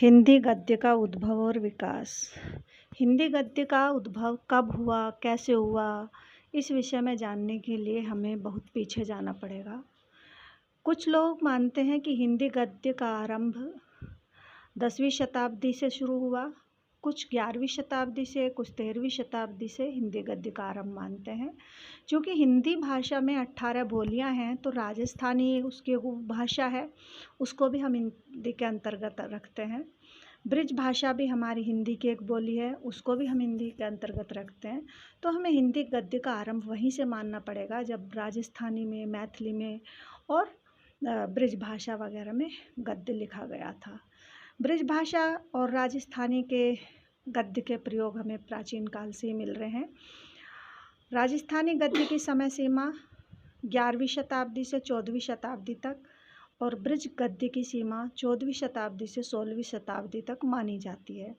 हिंदी गद्य का उद्भव और विकास। हिंदी गद्य का उद्भव कब हुआ, कैसे हुआ, इस विषय में जानने के लिए हमें बहुत पीछे जाना पड़ेगा। कुछ लोग मानते हैं कि हिंदी गद्य का आरंभ 10वीं शताब्दी से शुरू हुआ, कुछ 11वीं शताब्दी से, कुछ 13वीं शताब्दी से हिंदी गद्य का आरंभ मानते हैं। क्योंकि हिंदी भाषा में 18 बोलियां हैं, तो राजस्थानी उसकी भाषा है, उसको भी हम हिंदी के अंतर्गत रखते हैं। ब्रिज भाषा भी हमारी हिंदी की एक बोली है, उसको भी हम हिंदी के अंतर्गत रखते हैं। तो हमें हिंदी गद्य का आरंभ वहीं से मानना पड़ेगा जब राजस्थानी में, मैथिली में और ब्रिज भाषा वगैरह में गद्य लिखा गया था। ब्रिज भाषा और राजस्थानी के गद्य के प्रयोग हमें प्राचीन काल से ही मिल रहे हैं। राजस्थानी गद्य की समय सीमा 11वीं शताब्दी से 14वीं शताब्दी तक और ब्रिज गद्य की सीमा 14वीं शताब्दी से 16वीं शताब्दी तक मानी जाती है।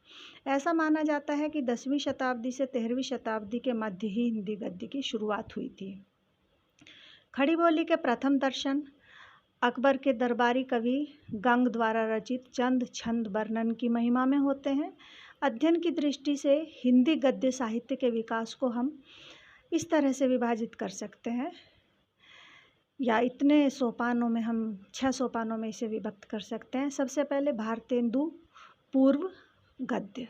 ऐसा माना जाता है कि 10वीं शताब्दी से 13वीं शताब्दी के मध्य ही हिंदी गद्य की शुरुआत हुई थी। खड़ी बोली के प्रथम दर्शन अकबर के दरबारी कवि गंग द्वारा रचित चंद छंद वर्णन की महिमा में होते हैं। अध्ययन की दृष्टि से हिंदी गद्य साहित्य के विकास को हम इस तरह से विभाजित कर सकते हैं, या इतने सोपानों में, हम 6 सोपानों में इसे विभक्त कर सकते हैं। सबसे पहले भारतेंदु पूर्व गद्य,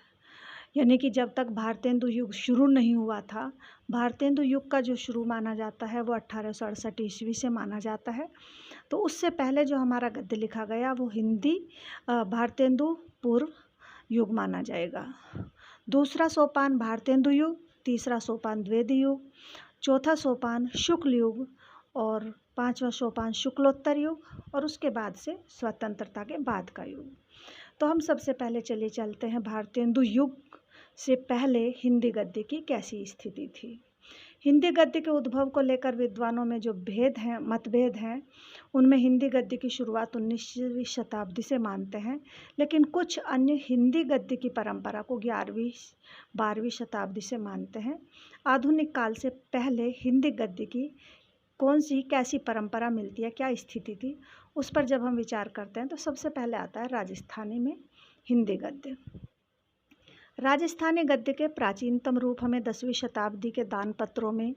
यानी कि जब तक भारतेंदु युग शुरू नहीं हुआ था, भारतेंदु युग का जो शुरू माना जाता है वो 1868 ईस्वी से माना जाता है। तो उससे पहले जो हमारा गद्य लिखा गया वो हिंदी भारतेंदु पूर्व युग माना जाएगा। दूसरा सोपान भारतेंदु युग, तीसरा सोपान द्विवेदी युग, चौथा सोपान शुक्ल युग और 5वां सोपान शुक्लोत्तर युग और उसके बाद से स्वतंत्रता के बाद का युग। तो हम सबसे पहले चलिए चलते हैं भारतेंदु युग से पहले हिंदी गद्य की कैसी स्थिति थी। हिंदी गद्य के उद्भव को लेकर विद्वानों में जो मतभेद हैं, उनमें हिंदी गद्य की शुरुआत 19वीं शताब्दी से मानते हैं, लेकिन कुछ अन्य हिंदी गद्य की परंपरा को 11वीं 12वीं शताब्दी से मानते हैं। आधुनिक काल से पहले हिंदी गद्य की कैसी परंपरा मिलती है, क्या स्थिति थी, उस पर जब हम विचार करते हैं तो सबसे पहले आता है राजस्थानी में हिंदी गद्य। राजस्थानी गद्य के प्राचीनतम रूप हमें 10वीं शताब्दी के दान पत्रों में,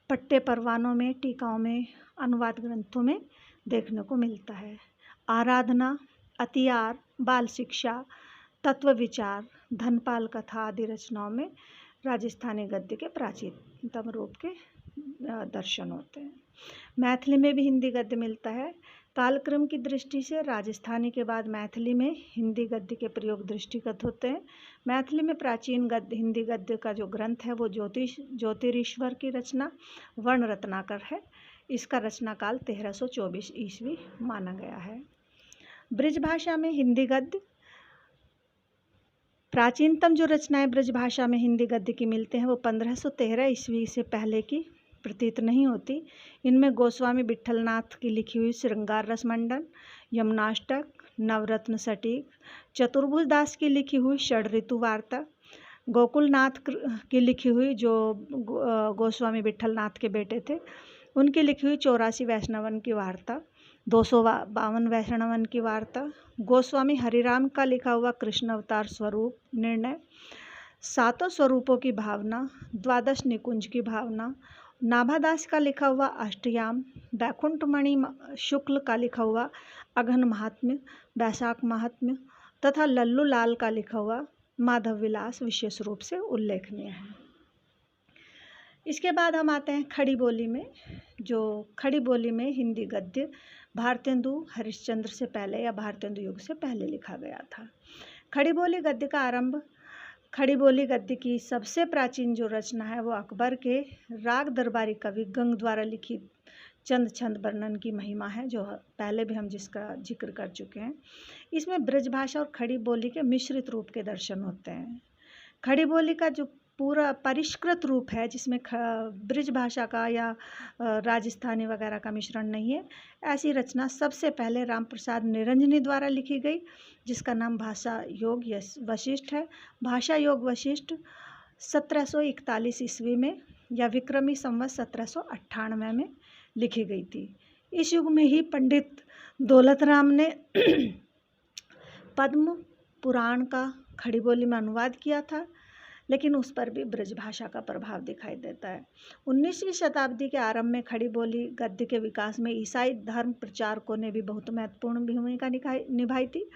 पट्टे परवानों में, टीकाओं में, अनुवाद ग्रंथों में देखने को मिलता है। आराधना, अतियार, बाल शिक्षा, तत्व विचार, धनपाल कथा आदि रचनाओं में राजस्थानी गद्य के प्राचीनतम रूप के दर्शन होते हैं। मैथिली में भी हिंदी गद्य मिलता है। कालक्रम की दृष्टि से राजस्थानी के बाद मैथिली में हिंदी गद्य के प्रयोग दृष्टिगत होते हैं। मैथिली में प्राचीन हिंदी गद्य का जो ग्रंथ है वो ज्योतिरीश्वर की रचना वर्ण रत्नाकर है। इसका रचना काल 1324 ईस्वी माना गया है। ब्रिज भाषा में हिंदी गद्य, प्राचीनतम जो रचनाएं ब्रिज भाषा में हिंदी गद्य की मिलते हैं वो 1513 ईस्वी से पहले की प्रतीत नहीं होती। इनमें गोस्वामी विठलनाथ की लिखी हुई श्रृंगार रस मंडन, यमुनाष्टक, नवरत्न सटीक, चतुर्भुज दास की लिखी हुई षड ऋतु वार्ता, गोकुलनाथ की लिखी हुई, जो गोस्वामी विठलनाथ के बेटे थे, उनकी लिखी हुई 84 वैष्णवन की वार्ता, 252 वैष्णवन की वार्ता, गोस्वामी हरिराम का लिखा हुआ कृष्ण अवतार स्वरूप निर्णय, 7 स्वरूपों की भावना, 12 निकुंज की भावना, नाभादास का लिखा हुआ अष्टयाम, बैकुंठमणि शुक्ल का लिखा हुआ अघन महात्म्य, बैसाख महात्म्य तथा लल्लू लाल का लिखा हुआ माधव विलास विशेष रूप से उल्लेखनीय है। इसके बाद हम आते हैं खड़ी बोली में। जो खड़ी बोली में हिंदी गद्य भारतेंदु हरिश्चंद्र से पहले या भारतेंदु युग से पहले लिखा गया था। खड़ी बोली गद्य का आरंभ, खड़ी बोली गद्य की सबसे प्राचीन जो रचना है वो अकबर के राग दरबारी कवि गंग द्वारा लिखित चंद छंद वर्णन की महिमा है, जो पहले भी हम जिसका जिक्र कर चुके हैं। इसमें ब्रज भाषा और खड़ी बोली के मिश्रित रूप के दर्शन होते हैं। खड़ी बोली का जो पूरा परिष्कृत रूप है, जिसमें ब्रिज भाषा का या राजस्थानी वगैरह का मिश्रण नहीं है, ऐसी रचना सबसे पहले राम प्रसाद निरंजनी द्वारा लिखी गई, जिसका नाम भाषा योग वशिष्ठ है। भाषा योग वशिष्ठ 1741 ईस्वी में या विक्रमी संवत 1798 में लिखी गई थी। इस युग में ही पंडित दौलत राम ने पद्म पुराण का खड़ी बोली में अनुवाद किया था, लेकिन उस पर भी ब्रजभाषा का प्रभाव दिखाई देता है। 19वीं शताब्दी के आरंभ में खड़ी बोली गद्य के विकास में ईसाई धर्म प्रचारकों ने भी बहुत महत्वपूर्ण भूमिका निभाई थी।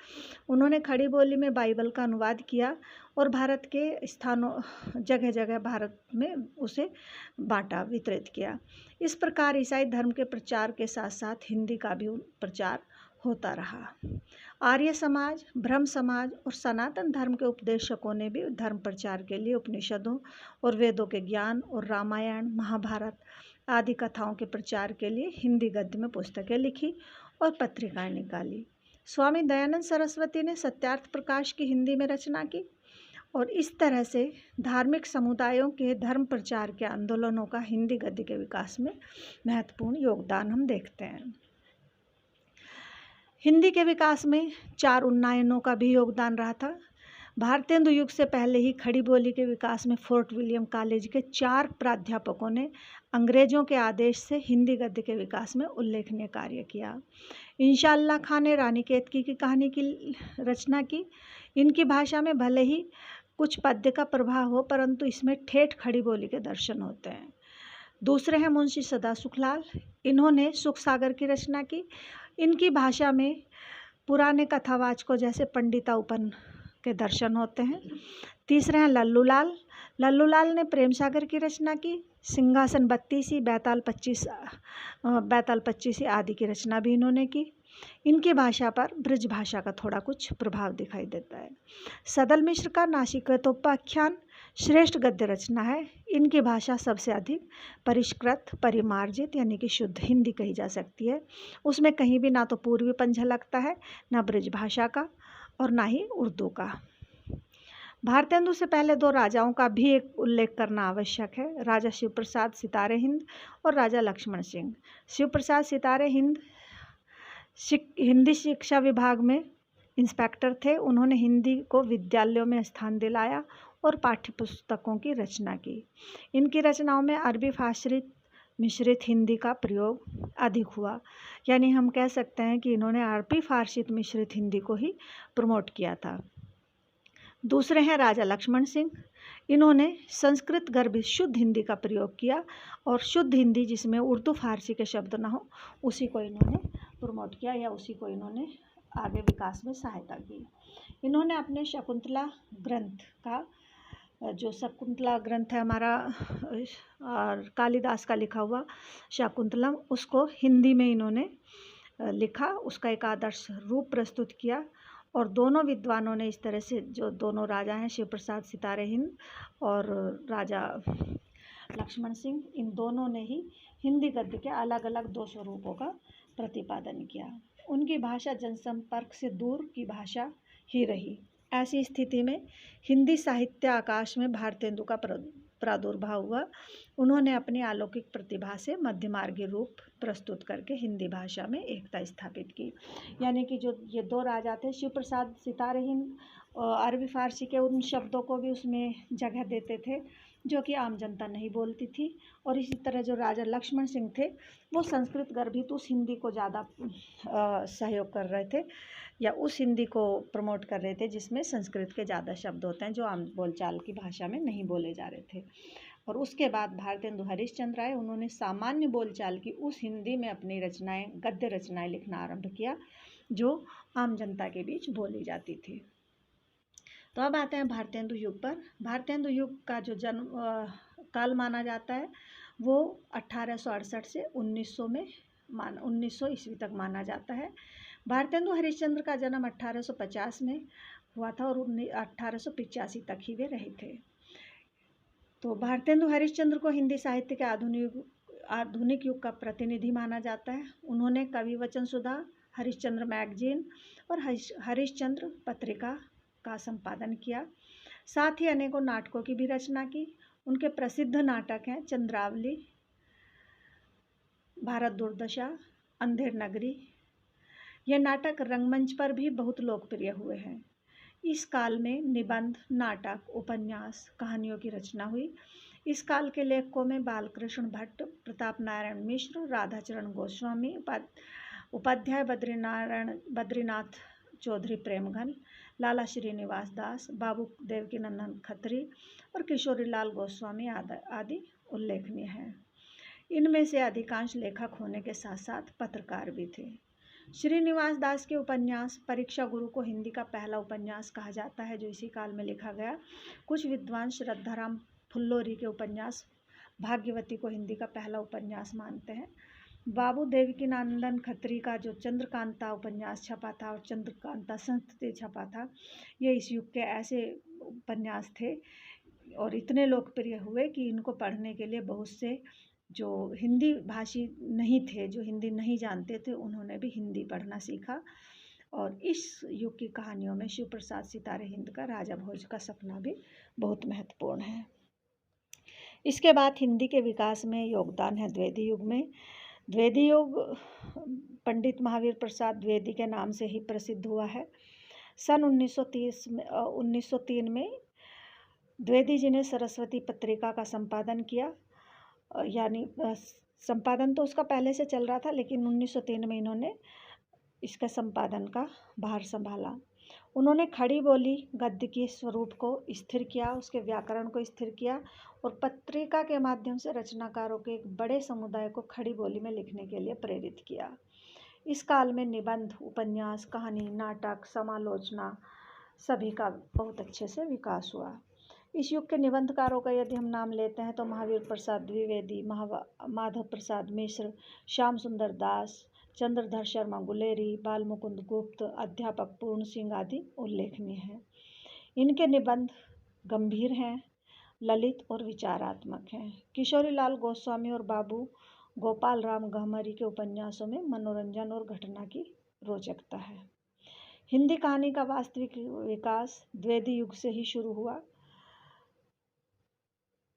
उन्होंने खड़ी बोली में बाइबल का अनुवाद किया और भारत के स्थानों जगह जगह भारत में उसे बांटा, वितरित किया। इस प्रकार ईसाई धर्म के प्रचार के साथ साथ हिंदी का भी प्रचार होता रहा। आर्य समाज, ब्रह्म समाज और सनातन धर्म के उपदेशकों ने भी धर्म प्रचार के लिए उपनिषदों और वेदों के ज्ञान और रामायण, महाभारत आदि कथाओं के प्रचार के लिए हिंदी गद्य में पुस्तकें लिखी और पत्रिकाएं निकाली। स्वामी दयानंद सरस्वती ने सत्यार्थ प्रकाश की हिंदी में रचना की और इस तरह से धार्मिक समुदायों के धर्म प्रचार के आंदोलनों का हिंदी गद्य के विकास में महत्वपूर्ण योगदान हम देखते हैं। हिंदी के विकास में 4 उन्नयनों का भी योगदान रहा था। भारतेंदु युग से पहले ही खड़ी बोली के विकास में फोर्ट विलियम कॉलेज के 4 प्राध्यापकों ने अंग्रेजों के आदेश से हिंदी गद्य के विकास में उल्लेखनीय कार्य किया। इंशाअल्लाह खां ने रानी केतकी की कहानी की रचना की। इनकी भाषा में भले ही कुछ पद्य का प्रभाव हो, परंतु इसमें ठेठ खड़ी बोली के दर्शन होते हैं। दूसरे हैं मुंशी सदा सुखलाल। इन्होंने सुख सागर की रचना की। इनकी भाषा में पुराने कथावाचकों जैसे पंडिताउपन के दर्शन होते हैं। तीसरे हैं लल्लू लाल। लल्लू लाल ने प्रेम सागर की रचना की। सिंहासन बत्तीसी, बैताल पच्चीसी आदि की रचना भी इन्होंने की। इनकी भाषा पर ब्रज भाषा का थोड़ा कुछ प्रभाव दिखाई देता है। सदल मिश्र का नासिकेतोपाख्यान श्रेष्ठ गद्य रचना है। इनकी भाषा सबसे अधिक परिष्कृत, परिमार्जित यानी कि शुद्ध हिंदी कही जा सकती है। उसमें कहीं भी ना तो पूर्वीपन झलकता है, ना ब्रज भाषा का और ना ही उर्दू का। भारतेंदु से पहले 2 राजाओं का भी एक उल्लेख करना आवश्यक है, राजा शिवप्रसाद सितारे हिंद और राजा लक्ष्मण सिंह। शिवप्रसाद सितारे हिंद हिंदी शिक्षा विभाग में इंस्पेक्टर थे। उन्होंने हिंदी को विद्यालयों में स्थान दिलाया और पाठ्यपुस्तकों की रचना की। इनकी रचनाओं में अरबी फारसी मिश्रित हिंदी का प्रयोग अधिक हुआ, यानी हम कह सकते हैं कि इन्होंने अरबी फारसी मिश्रित हिंदी को ही प्रमोट किया था। दूसरे हैं राजा लक्ष्मण सिंह। इन्होंने संस्कृत गर्भित शुद्ध हिंदी का प्रयोग किया और शुद्ध हिंदी जिसमें उर्दू फारसी के शब्द ना हो उसी को इन्होंने प्रमोट किया या उसी को इन्होंने आगे विकास में सहायता की। इन्होंने अपने शकुंतला ग्रंथ का, जो शकुंतला ग्रंथ है हमारा और कालिदास का लिखा हुआ शकुंतलम, उसको हिंदी में इन्होंने लिखा, उसका एक आदर्श रूप प्रस्तुत किया। और दोनों विद्वानों ने इस तरह से, जो दोनों राजा हैं शिवप्रसाद सितारे हिंद और राजा लक्ष्मण सिंह, इन दोनों ने ही हिंदी गद्य के अलग अलग 2 स्वरूपों का प्रतिपादन किया। उनकी भाषा जनसंपर्क से दूर की भाषा ही रही। ऐसी स्थिति में हिंदी साहित्य आकाश में भारतेंदु का प्रादुर्भाव हुआ। उन्होंने अपनी अलौकिक प्रतिभा से मध्यमार्गी रूप प्रस्तुत करके हिंदी भाषा में एकता स्थापित की। यानी कि जो ये 2 राजा थे, शिवप्रसाद सितारे हिंद अरबी फारसी के उन शब्दों को भी उसमें जगह देते थे जो कि आम जनता नहीं बोलती थी। और इसी तरह जो राजा लक्ष्मण सिंह थे वो संस्कृत गर्भित उस हिंदी को ज़्यादा सहयोग कर रहे थे या उस हिंदी को प्रमोट कर रहे थे जिसमें संस्कृत के ज़्यादा शब्द होते हैं जो आम बोलचाल की भाषा में नहीं बोले जा रहे थे। और उसके बाद भारतेंदु हरिश्चंद्र आए। उन्होंने सामान्य बोलचाल की उस हिंदी में अपनी रचनाएं, गद्य रचनाएं लिखना आरंभ किया जो आम जनता के बीच बोली जाती थी। तो अब आते हैं भारतेंदु युग पर। भारतेंदु युग का जो जन्म काल माना जाता है वो 1868 से 1900 ईस्वी तक माना जाता है। भारतेंदु हरिश्चंद्र का जन्म 1850 में हुआ था और 1885 तक ही वे रहे थे। तो भारतेंदु हरिश्चंद्र को हिंदी साहित्य के आधुनिक युग का प्रतिनिधि माना जाता है। उन्होंने कवि वचन सुधा, हरिश्चंद्र मैगजीन और हरिश्चंद्र पत्रिका का संपादन किया। साथ ही अनेकों नाटकों की भी रचना की। उनके प्रसिद्ध नाटक हैं चंद्रावली, भारत दुर्दशा, अंधेर नगरी। ये नाटक रंगमंच पर भी बहुत लोकप्रिय हुए हैं। इस काल में निबंध, नाटक, उपन्यास, कहानियों की रचना हुई। इस काल के लेखकों में बालकृष्ण भट्ट, प्रताप नारायण मिश्र, राधाचरण गोस्वामी, उपाध्याय बद्रीनाथ चौधरी प्रेमघन, लाला श्रीनिवास दास, बाबू देवकीनंदन खत्री और किशोरीलाल गोस्वामी आदि उल्लेखनीय हैं। इनमें से अधिकांश लेखक होने के साथ साथ पत्रकार भी थे। श्रीनिवास दास के उपन्यास परीक्षा गुरु को हिंदी का पहला उपन्यास कहा जाता है, जो इसी काल में लिखा गया। कुछ विद्वान श्रद्धाराम फुल्लोरी के उपन्यास भाग्यवती को हिंदी का पहला उपन्यास मानते हैं। बाबू देवकीनंदन खत्री का जो चंद्रकांता उपन्यास छपा था और चंद्रकांता संस्कृति छपा था, ये इस युग के ऐसे उपन्यास थे और इतने लोकप्रिय हुए कि इनको पढ़ने के लिए बहुत से जो हिंदी भाषी नहीं थे, जो हिंदी नहीं जानते थे, उन्होंने भी हिंदी पढ़ना सीखा। और इस युग की कहानियों में शिव प्रसाद सितारे हिंद का राजा भोज का सपना भी बहुत महत्वपूर्ण है। इसके बाद हिंदी के विकास में योगदान है द्विवेदी युग में। द्विवेदी युग पंडित महावीर प्रसाद द्विवेदी के नाम से ही प्रसिद्ध हुआ है। सन 1903 में द्विवेदी जी ने सरस्वती पत्रिका का संपादन किया, यानी संपादन तो उसका पहले से चल रहा था, लेकिन 1903 में इन्होंने इसका संपादन का भार संभाला। उन्होंने खड़ी बोली गद्य के स्वरूप को स्थिर किया, उसके व्याकरण को स्थिर किया और पत्रिका के माध्यम से रचनाकारों के एक बड़े समुदाय को खड़ी बोली में लिखने के लिए प्रेरित किया। इस काल में निबंध, उपन्यास, कहानी, नाटक, समालोचना सभी का बहुत अच्छे से विकास हुआ। इस युग के निबंधकारों का यदि हम नाम लेते हैं तो महावीर प्रसाद द्विवेदी, माधव प्रसाद मिश्र, श्याम सुंदर दास, चंद्रधर शर्मा गुलेरी, बाल मुकुंद गुप्त, अध्यापक पूर्ण सिंह आदि उल्लेखनीय हैं। इनके निबंध गंभीर हैं, ललित और विचारात्मक हैं। किशोरीलाल गोस्वामी और बाबू गोपाल राम गहमरी के उपन्यासों में मनोरंजन और घटना की रोचकता है। हिंदी कहानी का वास्तविक विकास द्विवेदी युग से ही शुरू हुआ।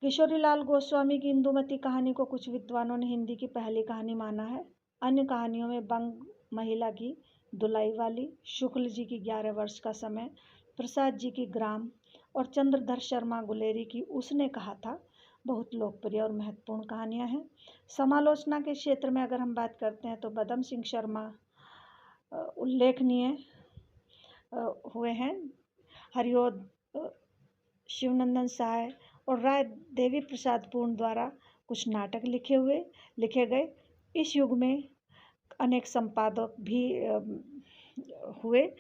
किशोरीलाल गोस्वामी की इंदुमती कहानी को कुछ विद्वानों ने हिंदी की पहली कहानी माना है। अन्य कहानियों में बंग महिला की दुलाई वाली, शुक्ल जी की 11 वर्ष का समय, प्रसाद जी की ग्राम और चंद्रधर शर्मा गुलेरी की उसने कहा था बहुत लोकप्रिय और महत्वपूर्ण कहानियां हैं। समालोचना के क्षेत्र में अगर हम बात करते हैं तो बदम सिंह शर्मा उल्लेखनीय हुए हैं। हरिओद शिवनंदन सहाय और राय देवी प्रसाद पूर्ण द्वारा कुछ नाटक लिखे गए। इस युग में अनेक संपादक भी हुए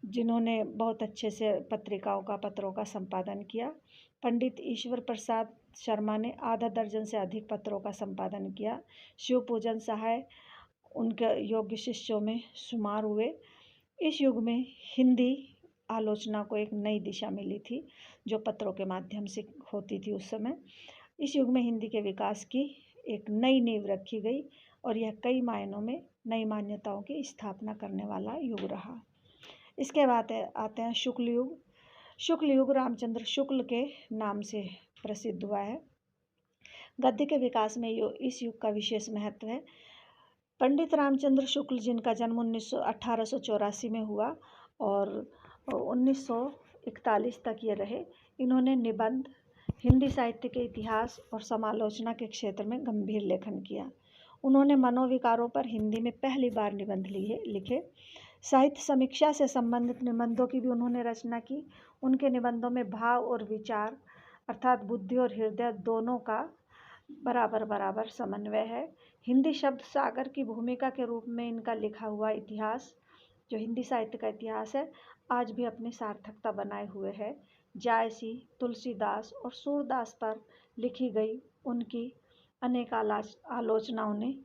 जिन्होंने बहुत अच्छे से पत्रों का संपादन किया। पंडित ईश्वर प्रसाद शर्मा ने आधा दर्जन से अधिक पत्रों का संपादन किया। शिव पूजन सहाय उनके योग्य शिष्यों में शुमार हुए। इस युग में हिंदी आलोचना को एक नई दिशा मिली थी जो पत्रों के माध्यम से होती थी उस समय। इस युग में हिंदी के विकास की एक नई नींव रखी गई और यह कई मायनों में नई मान्यताओं की स्थापना करने वाला युग रहा। इसके बाद आते हैं शुक्ल युग। शुक्ल युग रामचंद्र शुक्ल के नाम से प्रसिद्ध हुआ है। गद्य के विकास में इस युग का विशेष महत्व है। पंडित रामचंद्र शुक्ल जिनका जन्म 1884 में हुआ और 1941 तक ये रहे, इन्होंने निबंध, हिंदी साहित्य के इतिहास और समालोचना के क्षेत्र में गंभीर लेखन किया। उन्होंने मनोविकारों पर हिंदी में पहली बार निबंध लिखे। साहित्य समीक्षा से संबंधित निबंधों की भी उन्होंने रचना की। उनके निबंधों में भाव और विचार अर्थात बुद्धि और हृदय दोनों का बराबर बराबर समन्वय है। हिंदी शब्द सागर की भूमिका के रूप में इनका लिखा हुआ इतिहास, जो हिंदी साहित्य का इतिहास है, आज भी अपनी सार्थकता बनाए हुए है। जायसी, तुलसीदास और सूरदास पर लिखी गई उनकी अनेक आलोचनाओं ने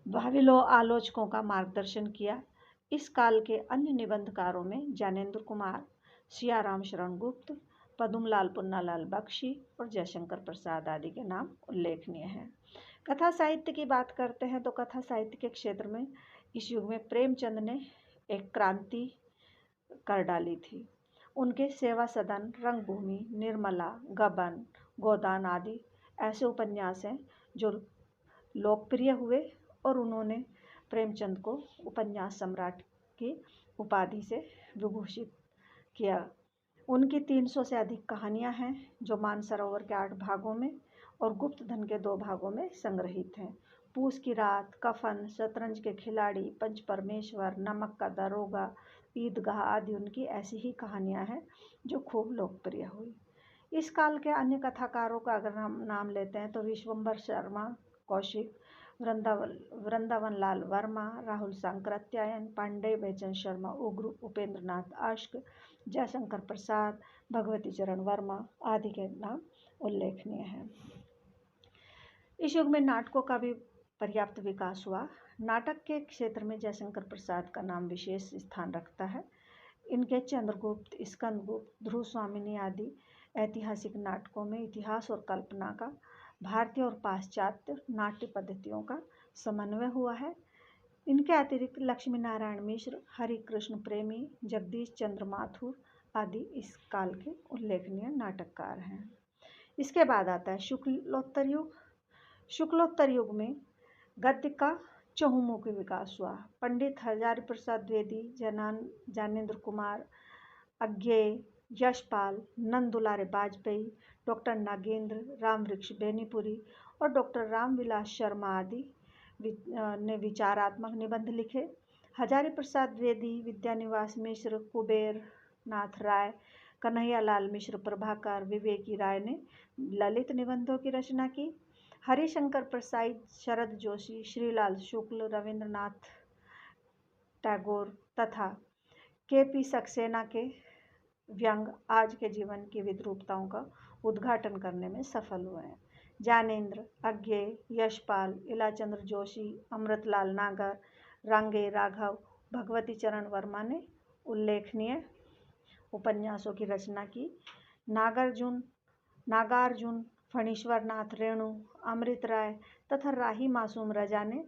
भावी आलोचकों का मार्गदर्शन किया। इस काल के अन्य निबंधकारों में ज्ञानेंद्र कुमार, सियाराम शरण गुप्त, पदुमलाल पुन्नालाल बख्शी और जयशंकर प्रसाद आदि के नाम उल्लेखनीय हैं। कथा साहित्य की बात करते हैं तो कथा साहित्य के क्षेत्र में इस युग में प्रेमचंद ने एक क्रांति कर डाली थी। उनके सेवा सदन, रंगभूमि, निर्मला, गबन, गोदान आदि ऐसे उपन्यास हैं जो लोकप्रिय हुए और उन्होंने प्रेमचंद को उपन्यास सम्राट की उपाधि से विभूषित किया। उनकी 300 से अधिक कहानियां हैं जो मानसरोवर के 8 भागों में और गुप्त धन के 2 भागों में संग्रहित हैं। पूस की रात, कफन, शतरंज के खिलाड़ी, पंच परमेश्वर, नमक का दरोगा, ईदगाह आदि उनकी ऐसी ही कहानियाँ हैं जो खूब लोकप्रिय हुई। इस काल के अन्य कथाकारों का अगर हम नाम लेते हैं तो विश्वम्भर शर्मा कौशिक, वृंदावन लाल वर्मा, राहुल सांकृत्यायन, पांडेय बेचन शर्मा उग्र, उपेंद्र नाथ अश्क, जयशंकर प्रसाद, भगवती चरण वर्मा आदि के नाम उल्लेखनीय हैं। इस युग में नाटकों का भी पर्याप्त विकास हुआ। नाटक के क्षेत्र में जयशंकर प्रसाद का नाम विशेष स्थान रखता है। इनके चंद्रगुप्त, स्कंदगुप्त, ध्रुव स्वामिनी आदि ऐतिहासिक नाटकों में इतिहास और कल्पना का, भारतीय और पाश्चात्य नाट्य पद्धतियों का समन्वय हुआ है। इनके अतिरिक्त लक्ष्मी नारायण मिश्र, हरि कृष्ण प्रेमी, जगदीश चंद्र माथुर आदि इस काल के उल्लेखनीय नाटककार हैं। इसके बाद आता है शुक्लोत्तर युग। शुक्लोत्तर युग में गद्य का चहुमुखी विकास हुआ। पंडित हजारी प्रसाद द्विवेदी, ज्ञानेंद्र कुमार अज्ञेय, यशपाल, नंद दुलारे बाजपेयी, डॉक्टर नागेंद्र, रामवृक्ष बेनीपुरी और डॉक्टर रामविलास शर्मा आदि ने विचारात्मक निबंध लिखे। हजारी प्रसाद द्विवेदी, विद्यानिवास मिश्र, कुबेर नाथ राय, कन्हैयालाल मिश्र प्रभाकर, विवेकी राय ने ललित निबंधों की रचना की। हरिशंकर प्रसाद, शरद जोशी, श्रीलाल शुक्ल, रविंद्रनाथ टैगोर तथा के.पी. सक्सेना के व्यंग आज के जीवन की विद्रूपताओं का उद्घाटन करने में सफल हुए हैं। ज्ञानेंद्र, अज्ञेय, यशपाल, इलाचंद्र जोशी, अमृतलाल नागर, रांगे राघव, भगवती चरण वर्मा ने उल्लेखनीय उपन्यासों की रचना की। नागार्जुन, फणीश्वरनाथ रेणु, अमृत राय तथा राही मासूम रजा ने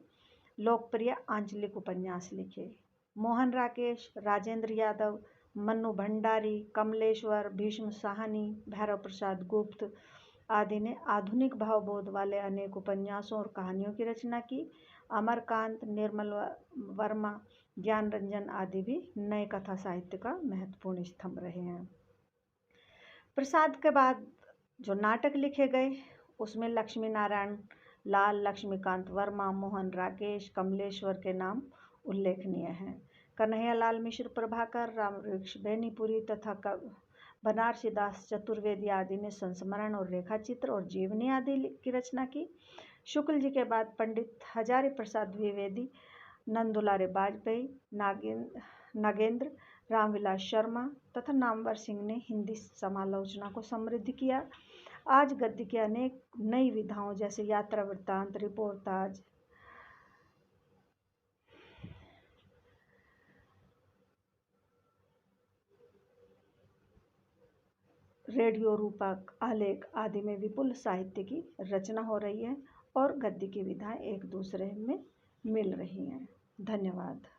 लोकप्रिय आंचलिक उपन्यास लिखे। मोहन राकेश, राजेंद्र यादव, मन्नू भंडारी, कमलेश्वर, भीष्म साहनी, भैरव प्रसाद गुप्त आदि ने आधुनिक भावबोध वाले अनेक उपन्यासों और कहानियों की रचना की। अमरकांत, निर्मल वर्मा, ज्ञान रंजन आदि भी नए कथा साहित्य का महत्वपूर्ण स्तंभ रहे हैं। प्रसाद के बाद जो नाटक लिखे गए उसमें लक्ष्मी नारायण लाल, लक्ष्मीकांत वर्मा, मोहन राकेश, कमलेश्वर के नाम उल्लेखनीय हैं। कन्हैयालाल मिश्र प्रभाकर, रामवृक्ष बेनीपुरी तथा बनारसी दास चतुर्वेदी आदि ने संस्मरण और रेखाचित्र और जीवनी आदि की रचना की। शुक्ल जी के बाद पंडित हजारी प्रसाद द्विवेदी, नंद दुलारे बाजपेयी, नागेंद्र, रामविलास शर्मा तथा नामवर सिंह ने हिंदी समालोचना को समृद्ध किया। आज गद्य की अनेक नई विधाओं जैसे यात्रा वृत्तांत, रिपोर्टाज, रेडियो रूपक, आलेख आदि में विपुल साहित्य की रचना हो रही है और गद्य की विधाएं एक दूसरे में मिल रही हैं। धन्यवाद।